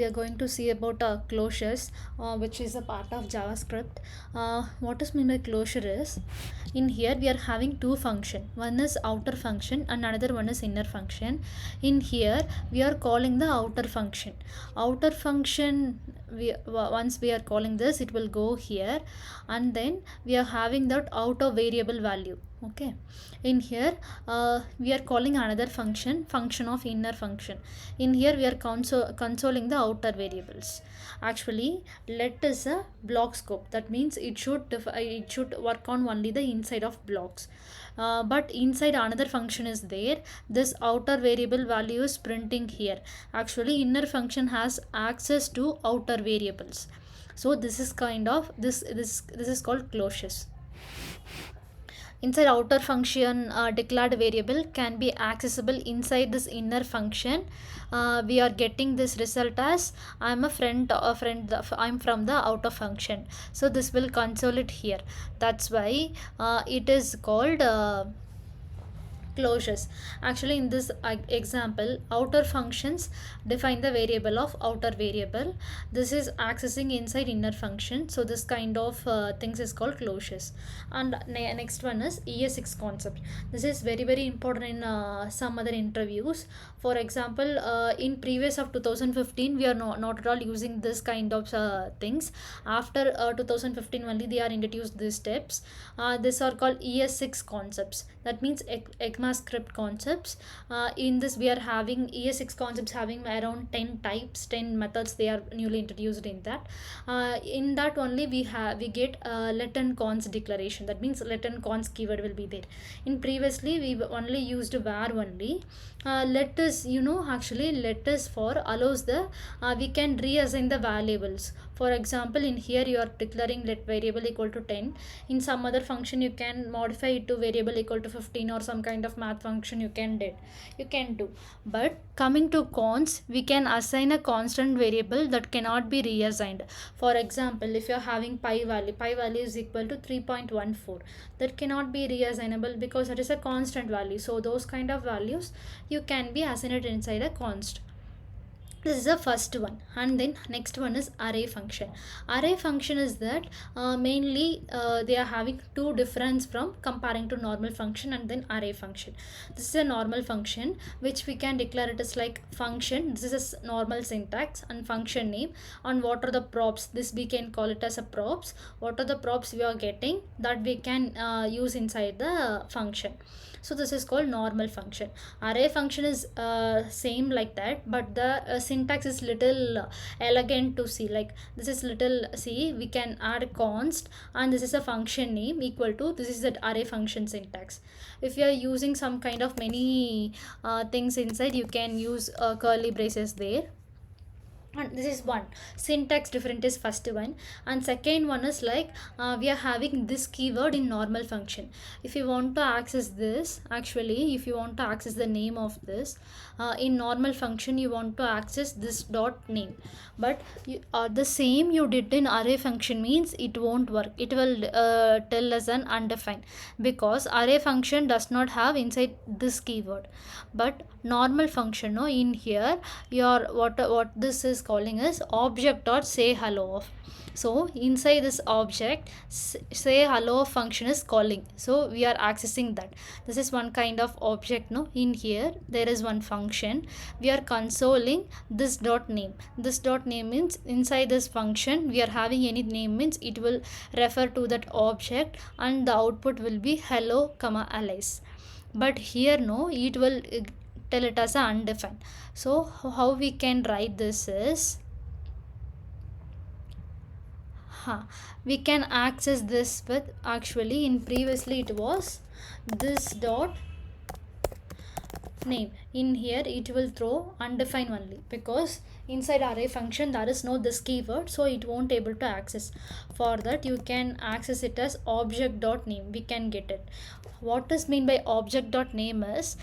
We are going to see about closures, which is a part of JavaScript. What is meant by closure is, in here we are having two function. One is outer function and another one is inner function. In here we are calling the outer function. Outer function, once we are calling this, it will go here, and then we are having that outer variable value. Okay, in here we are calling another function of inner function. In here we are consoling the outer variables. Actually, let is a block scope. That means it should work on only the inside of blocks. But inside another function is there. This outer variable value is printing here. Actually, inner function has access to outer variables. So this is kind of this is called closures. Inside outer function, declared variable can be accessible inside this inner function. We are getting this result as I'm I'm from the outer function. So this will console it here. That's why it is called closures. Actually, in this example, outer functions define the variable of outer variable. This is accessing inside inner function. So this kind of things is called closures. And next one is ES6 concept. This is very important in some other interviews. For example, in previous of 2015 we are not at all using this kind of things. After 2015 only they are introduced these steps. These are called ES6 concepts. That means ECMAScript concepts. In this we are having ES6 concepts having around 10 types, 10 methods they are newly introduced in that. In that only we get let and cons declaration. That means let and cons keyword will be there. In previously we only used var only. Let is, actually let is for allows the we can reassign the variables. For example, in here you are declaring let variable equal to 10. In some other function you can modify it to variable equal to 15, or some kind of math function you can do. But coming to cons, we can assign a constant variable that cannot be reassigned. For example, if you are having pi value is equal to 3.14, that cannot be reassignable because it is a constant value. So those kind of values you can be assigned inside a const. This is the first one. And then next one is array function. Array function is that mainly they are having two difference from comparing to normal function and then array function. This is a normal function which we can declare it as like function. This is a normal syntax and function name. And what are the props? This we can call it as a props. What are the props we are getting that we can use inside the function. So this is called normal function. Array function is same like that, but the syntax is little elegant to see. Like this is little, see, we can add const, and this is a function name equal to, this is the array function syntax. If you are using some kind of many things inside, you can use curly braces there. And this is one syntax different is first one. And second one is like we are having this keyword in normal function. If you want to access this, actually if you want to access the name of this in normal function, you want to access this dot name, but the same you did in array function means it won't work. It will tell as an undefined, because array function does not have inside this keyword. But normal function, no, in here your what this is calling is object dot say hello of. So inside this object say hello function is calling, so we are accessing that. This is one kind of object. No, in here there is one function, we are consoling this dot name. This dot name means inside this function we are having any name means it will refer to that object, and the output will be hello comma alias. But here no, it will tell it as a undefined. So how we can write this is, we can access this with, actually in previously it was this dot name. In here it will throw undefined only, because inside array function there is no this keyword, so it won't able to access. For that you can access it as object dot name. We can get it. What is mean by object dot name is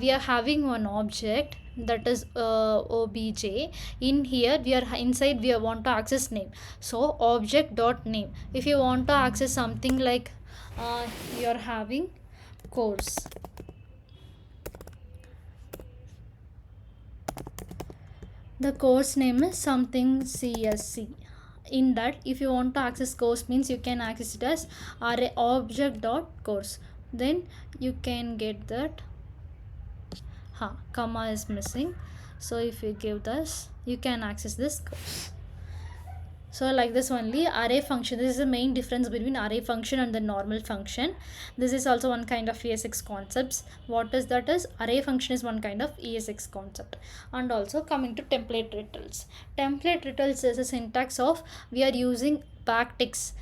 we are having one object that is obj. In here we are inside we want to access name, so object dot name. If you want to access something like you are having course, The course name is something CSC. In that, if you want to access course means you can access it as array object dot course. Then you can get that comma is missing. So if you give this, you can access this course. So like this only array function, this is the main difference between array function and the normal function. This is also one kind of ES6 concepts. What is that is array function is one kind of ES6 concept. And also coming to template returns. Template returns is a syntax of we are using backticks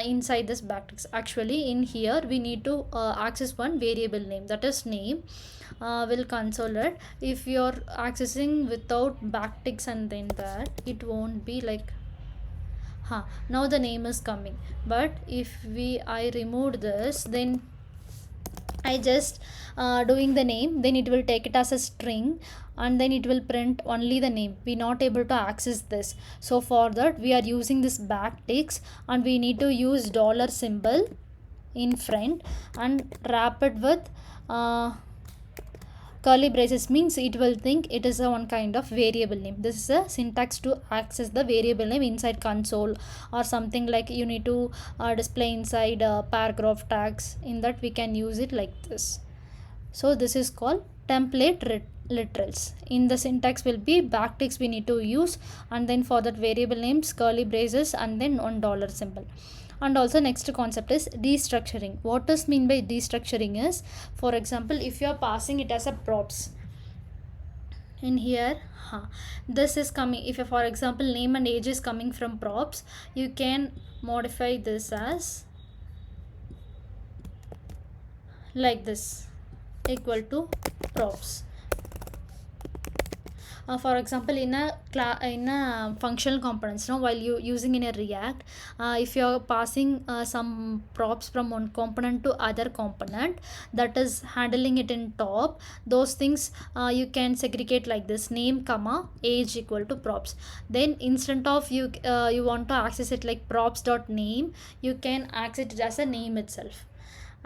inside this backticks. Actually in here we need to access one variable name, that is name. Will console it. If you're accessing without backticks and then that, it won't be like now the name is coming. But if I removed this, then I just doing the name, then it will take it as a string and then it will print only the name. We not able to access this. So for that we are using this backticks and we need to use dollar symbol in front and wrap it with curly braces, means it will think it is a one kind of variable name. This is a syntax to access the variable name inside console or something, like you need to display inside paragraph tags. In that we can use it like this. So this is called template literals. In the syntax will be backticks we need to use, and then for that variable names curly braces and then one dollar symbol. And also next concept is destructuring. What does mean by destructuring is, for example, if you are passing it as a props in here, this is coming, if for example name and age is coming from props, you can modify this as like this, equal to props. For example in a functional components, while you using in a React, if you are passing some props from one component to other component, that is handling it in top, those things you can segregate like this, name comma age equal to props. Then instead of you want to access it like props dot name, you can access it as a name itself.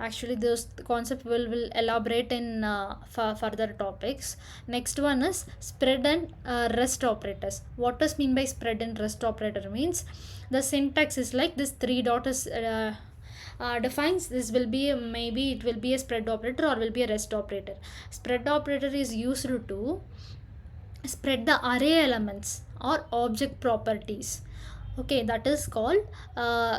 Actually this concept will elaborate in further topics. Next one is spread and rest operators. What does mean by spread and rest operator means, the syntax is like this, three dot is defines this will be maybe it will be a spread operator or will be a rest operator. Spread operator is used to spread the array elements or object properties. Okay, that is called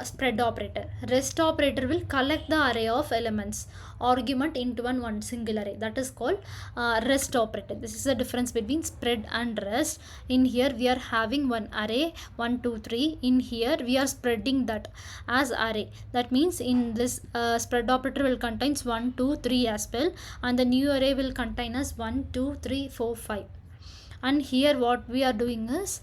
spread operator. Rest operator will collect the array of elements argument into one single array, that is called rest operator. This is the difference between spread and rest. In here we are having one array 1 2 3, in here we are spreading that as array. That means in this spread operator will contains 1 2 3 as well, and the new array will contain as 1 2 3 4 5. And here what we are doing is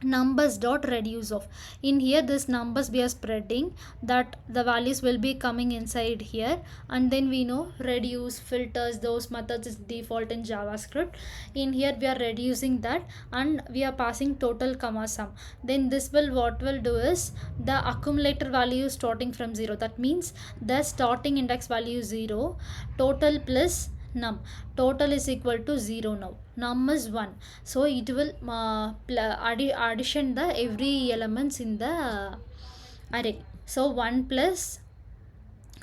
numbers dot reduce of. In here this numbers we are spreading, that the values will be coming inside here, and then we know reduce filters, those methods is default in JavaScript. In here we are reducing that and we are passing total comma sum. Then this will what will do is the accumulator value starting from 0, that means the starting index value is 0, total plus num, total is equal to 0. Now num is 1, so it will addition the every elements in the array. So 1 plus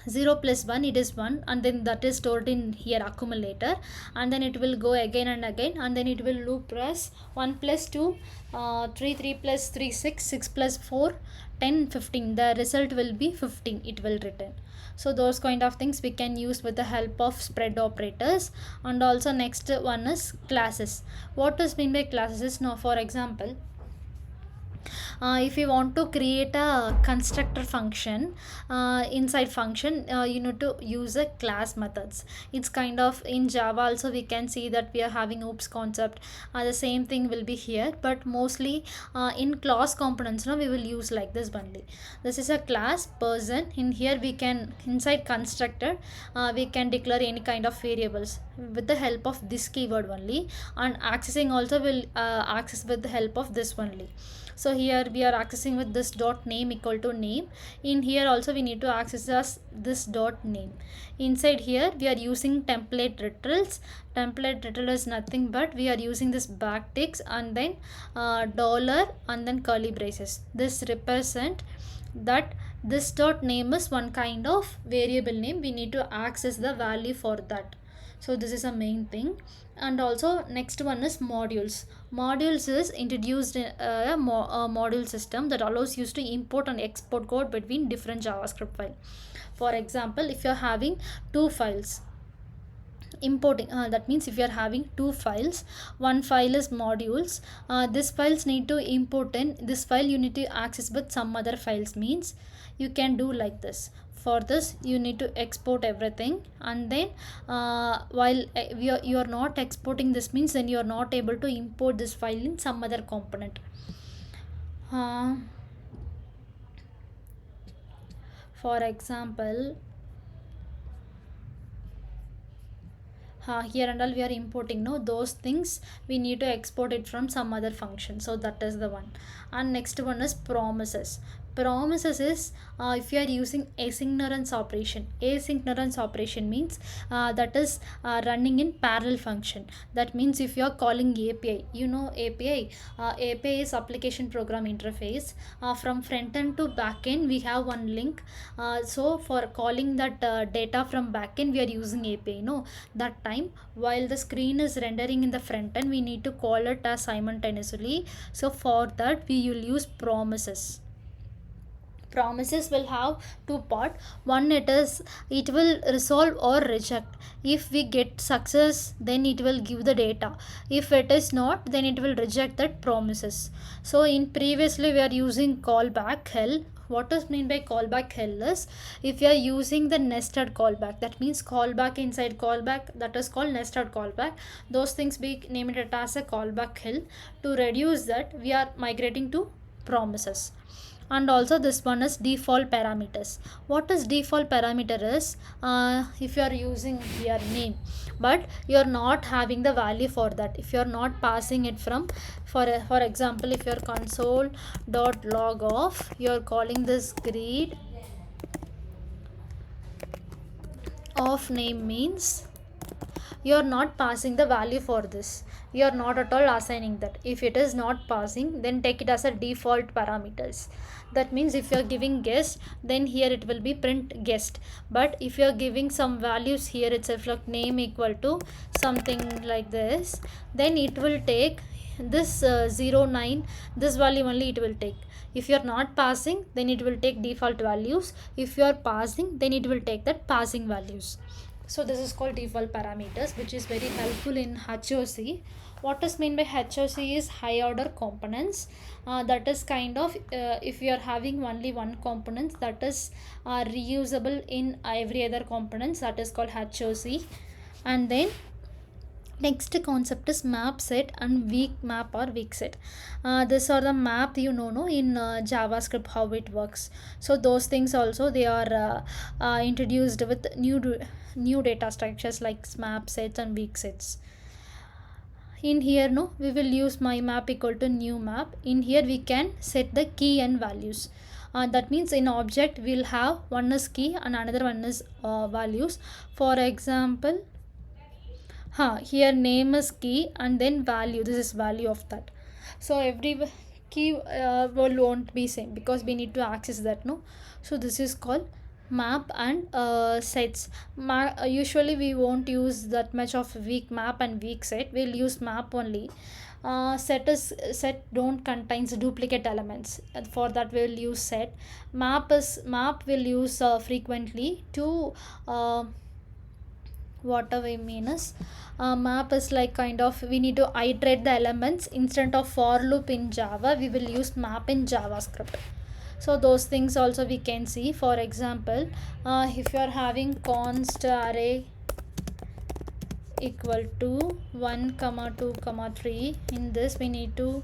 0 plus 1, it is 1, and then that is stored in here accumulator, and then it will go again and again, and then it will loop press 1 plus 2 3 3 plus 3 6 6 plus 4 10 15, the result will be 15, it will return. So those kind of things we can use with the help of spread operators. And also next one is classes. What does mean by classes? Now for example, if you want to create a constructor function inside function, you need to use a class methods. It's kind of in Java also we can see that we are having oops concept, the same thing will be here, but mostly in class components we will use like this only. This is a class person. In here we can inside constructor we can declare any kind of variables with the help of this keyword only, and accessing also will access with the help of this only. So So here we are accessing with this dot name equal to name. In here also we need to access as this dot name. Inside here we are using template literals. Template literal is nothing but we are using this backticks and then dollar and then curly braces. This represent that this dot name is one kind of variable name. We need to access the value for that. So this is a main thing. And also next one is modules. Modules is introduced in a module system that allows you to import and export code between different JavaScript files. For example, if you're having two files, importing that means if you are having two files, one file is modules, this files need to import in this file, you need to access with some other files, means you can do like this. For this you need to export everything, and then while you are not exporting, this means then you are not able to import this file in some other component. For example, here and all we are importing, no, those things we need to export it from some other function. So that is the one. And next one is promises. Promises is if you are using asynchronous operation. Asynchronous operation means that is running in parallel function. That means if you are calling API, you know API, API is application program interface. From front end to back end we have one link. So for calling that data from back end we are using API, no, that time while the screen is rendering in the front end we need to call it as simultaneously. So for that we will use promises. Promises will have two part. One, it will resolve or reject. If we get success, then it will give the data. If it is not, then it will reject that promises. So in previously we are using callback hell. What is mean by callback hell is if you are using the nested callback, that means callback inside callback, that is called nested callback. Those things be named it as a callback hell. To reduce that we are migrating to promises. And also this one is default parameters. What is default parameter is if you are using your name but you are not having the value for that, if you are not passing it from, for example, if your console dot log off, you are calling this greet of name, means you are not passing the value for this, you are not at all assigning that. If it is not passing, then take it as a default parameters. That means if you are giving guest, then here it will be print guest. But if you are giving some values here itself, like name equal to something like this, then it will take this 09, this value only it will take. If you are not passing, then it will take default values. If you are passing, then it will take that passing values. So this is called default parameters, which is very helpful in HOC. What is meant by HOC is high order components. That is kind of if you are having only one component that is reusable in every other components, that is called HOC. And then next concept is map set and weak map or weak set. This are the map, you know in JavaScript how it works. So those things also they are introduced with new data structures like map sets and weak sets. In here, no, we will use my map equal to new map. In here we can set the key and values. That means in object we'll have one is key and another one is values. For example, here name is key and then value, this is value of that. So every key won't be same because we need to access that, no. So this is called map and sets. Usually we won't use that much of weak map and weak set, we'll use map only. Set don't contains duplicate elements, for that we'll use set. Map will use frequently to what I mean is map is like kind of we need to iterate the elements. Instead of for loop in Java, we will use map in JavaScript. So those things also we can see. For example, if you are having const array equal to 1 comma 2 comma 3, in this we need to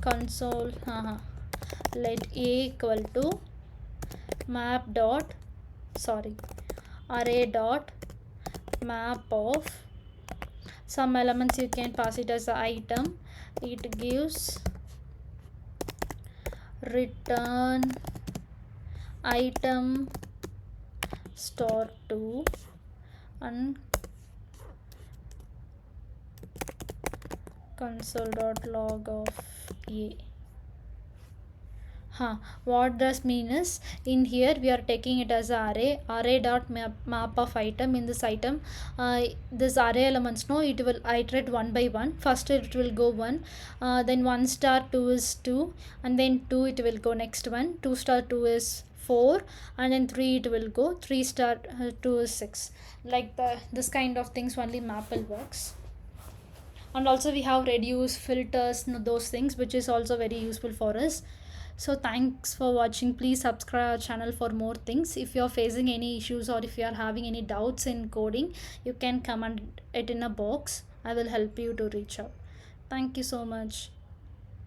console let a equal to map dot array dot map of some elements, you can pass it as an item. It gives return item star 2 and console.log of a. What does mean is, in here we are taking it as array dot map of item. In this item, this array elements, no, it will iterate one by one. First it will go 1, then 1 star 2 is 2, and then 2 it will go next one, 2 star 2 is 4, and then 3 it will go, 3 star 2 is 6. Like this kind of things only Maple works. And also we have reduce filters, those things, which is also very useful for us. So thanks for watching. Please subscribe our channel for more things. If you are facing any issues or if you are having any doubts in coding, you can comment it in a box. I will help you to reach out. Thank you so much.